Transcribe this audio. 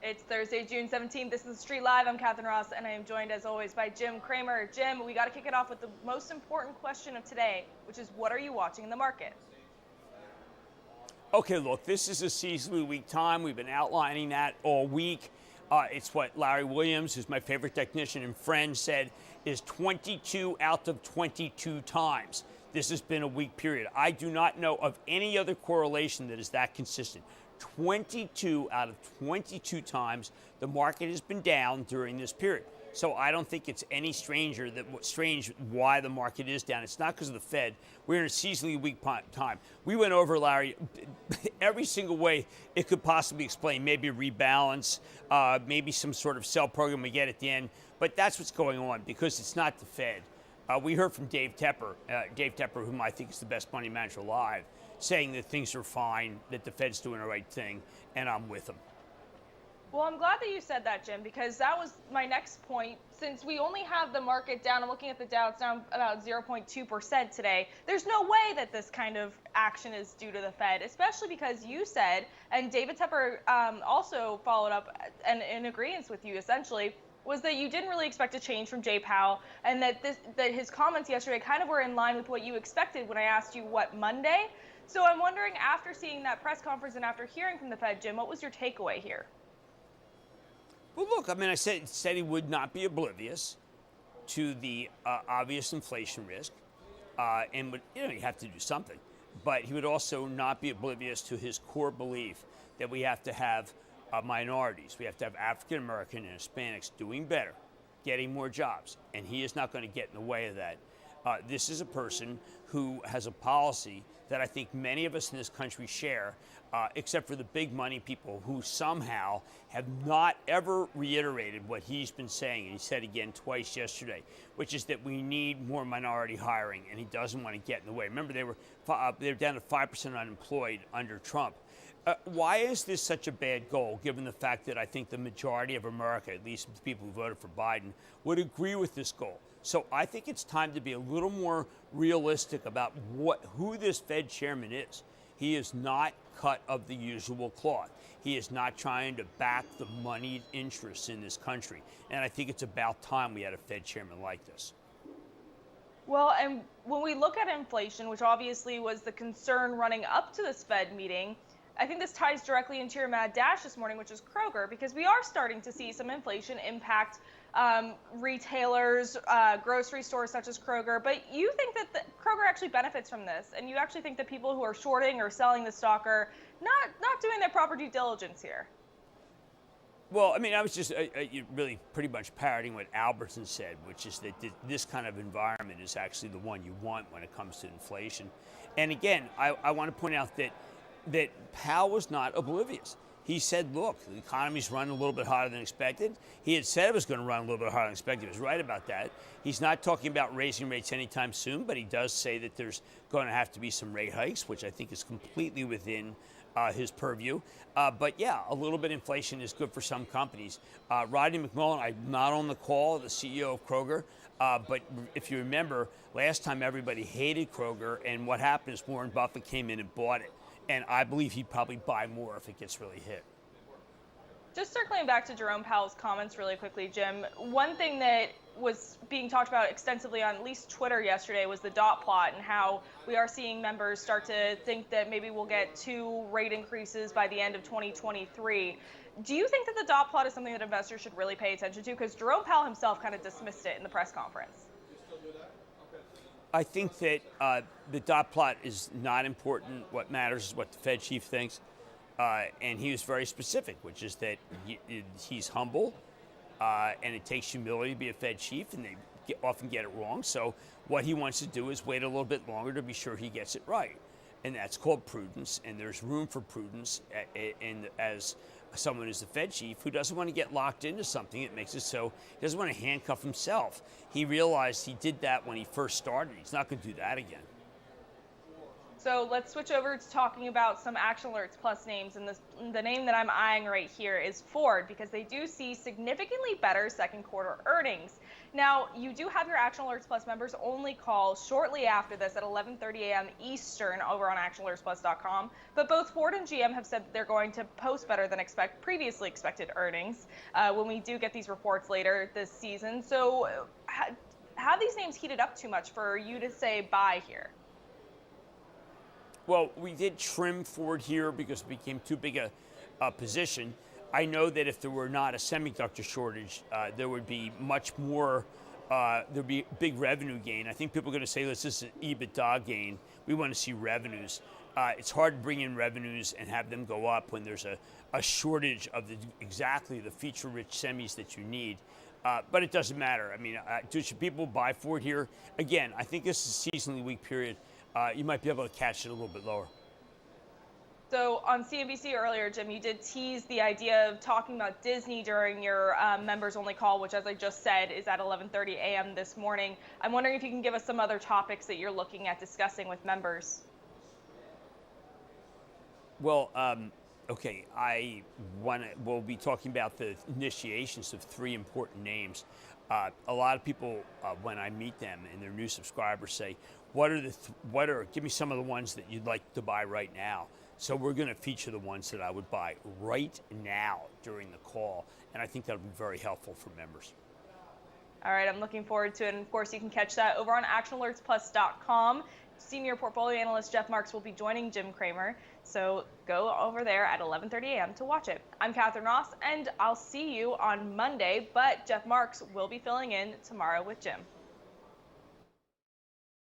It's Thursday, June 17th. This is The Street Live. I'm Katherine Ross, and I am joined, as always, by Jim Cramer. Jim, we got to kick it off with the most important question of today, which is, what are you watching in the market? Okay, look, this is a seasonally weak time. We've been outlining that all week. It's what Larry Williams, who's my favorite technician and friend, said is 22 out of 22 times. This has been a weak period. I do not know of any other correlation that is that consistent. 22 out of 22 times the market has been down during this period. So I don't think it's any strange why the market is down. It's not because of the Fed. We're in a seasonally weak time. We went over, Larry, every single way it could possibly explain. Maybe a rebalance, maybe some sort of sell program we get at the end. But that's what's going on because it's not the Fed. We heard from Dave Tepper, whom I think is the best money manager alive, saying that things are fine, that the Fed's doing the right thing, and I'm with him. Well, I'm glad that you said that, Jim, because that was my next point. Since we only have the market down, I'm looking at the Dow, it's down about 0.2% today. There's no way that this kind of action is due to the Fed, especially because you said, and David Tepper also followed up and in agreement with you, essentially, was that you didn't really expect a change from Jay Powell, and that his comments yesterday kind of were in line with what you expected when I asked you, what, Monday? So I'm wondering, after seeing that press conference and after hearing from the Fed, Jim, what was your takeaway here? Well, look, I mean, I said he would not be oblivious to the obvious inflation risk, and would, you have to do something. But he would also not be oblivious to his core belief that we have to have minorities. We have to have African American and Hispanics doing better, getting more jobs, and he is not going to get in the way of that. This is a person who has a policy that I think many of us in this country share, except for the big money people who somehow have not ever reiterated what he's been saying, and he said again twice yesterday, which is that we need more minority hiring, and he doesn't want to get in the way. Remember, they were down to 5% unemployed under Trump. Why is this such a bad goal, given the fact that I think the majority of America, at least the people who voted for Biden, would agree with this goal? So I think it's time to be a little more realistic about who this Fed chairman is. He is not cut of the usual cloth. He is not trying to back the moneyed interests in this country. And I think it's about time we had a Fed chairman like this. Well, and when we look at inflation, which obviously was the concern running up to this Fed meeting, I think this ties directly into your mad dash this morning, which is Kroger, because we are starting to see some inflation impact retailers, grocery stores such as Kroger. But you think that Kroger actually benefits from this, and you actually think that people who are shorting or selling the stock are not doing their proper due diligence here? Well, I mean, I was just really pretty much parroting what Albertson said, which is that this kind of environment is actually the one you want when it comes to inflation. And again, I want to point out that Powell was not oblivious. He said, look, the economy's running a little bit hotter than expected. He had said it was going to run a little bit hotter than expected. He was right about that. He's not talking about raising rates anytime soon, but he does say that there's going to have to be some rate hikes, which I think is completely within his purview. But yeah, a little bit of inflation is good for some companies. Rodney McMullen, I'm not on the call, the CEO of Kroger, but if you remember, last time everybody hated Kroger, and what happened is Warren Buffett came in and bought it. And I believe he'd probably buy more if it gets really hit. Just circling back to Jerome Powell's comments really quickly, Jim, one thing that was being talked about extensively on at least Twitter yesterday was the dot plot and how we are seeing members start to think that maybe we'll get 2 rate increases by the end of 2023. Do you think that the dot plot is something that investors should really pay attention to? Because Jerome Powell himself kind of dismissed it in the press conference. I think that the dot plot is not important. What matters is what the Fed chief thinks. And he was very specific, which is that he's humble, and it takes humility to be a Fed chief, and they often get it wrong. So what he wants to do is wait a little bit longer to be sure he gets it right. And that's called prudence, and there's room for prudence as someone who's the Fed chief who doesn't want to get locked into something that makes it so he doesn't want to handcuff himself. He realized he did that when he first started. He's not going to do that again. So let's switch over to talking about some Action Alerts Plus names. And the name that I'm eyeing right here is Ford, because they do see significantly better second quarter earnings. Now, you do have your Action Alerts Plus members only call shortly after this at 11:30 a.m. Eastern over on actionalertsplus.com. But both Ford and GM have said that they're going to post better than previously expected earnings when we do get these reports later this season. So have these names heated up too much for you to say buy here? Well, we did trim Ford here because it became too big a position. I know that if there were not a semiconductor shortage, there would be much more, there'd be big revenue gain. I think people are going to say, this is an EBITDA gain. We want to see revenues. It's hard to bring in revenues and have them go up when there's a shortage of exactly the feature-rich semis that you need. But it doesn't matter. I mean, should people buy Ford here? Again, I think this is a seasonally weak period. You might be able to catch it a little bit lower. So on CNBC earlier, Jim, you did tease the idea of talking about Disney during your members-only call, which, as I just said, is at 11:30 a.m. this morning. I'm wondering if you can give us some other topics that you're looking at discussing with members. Well, okay, we'll be talking about the initiations of 3 important names. A lot of people, when I meet them and their new subscribers, say, give me some of the ones that you'd like to buy right now. So we're going to feature the ones that I would buy right now during the call, and I think that'll be very helpful for members. All right, I'm looking forward to it, and of course you can catch that over on actionalertsplus.com. Senior portfolio analyst Jeff Marks will be joining Jim Cramer, so go over there at 11:30 a.m. to watch it. I'm Katherine Ross, and I'll see you on Monday, but Jeff Marks will be filling in tomorrow with Jim.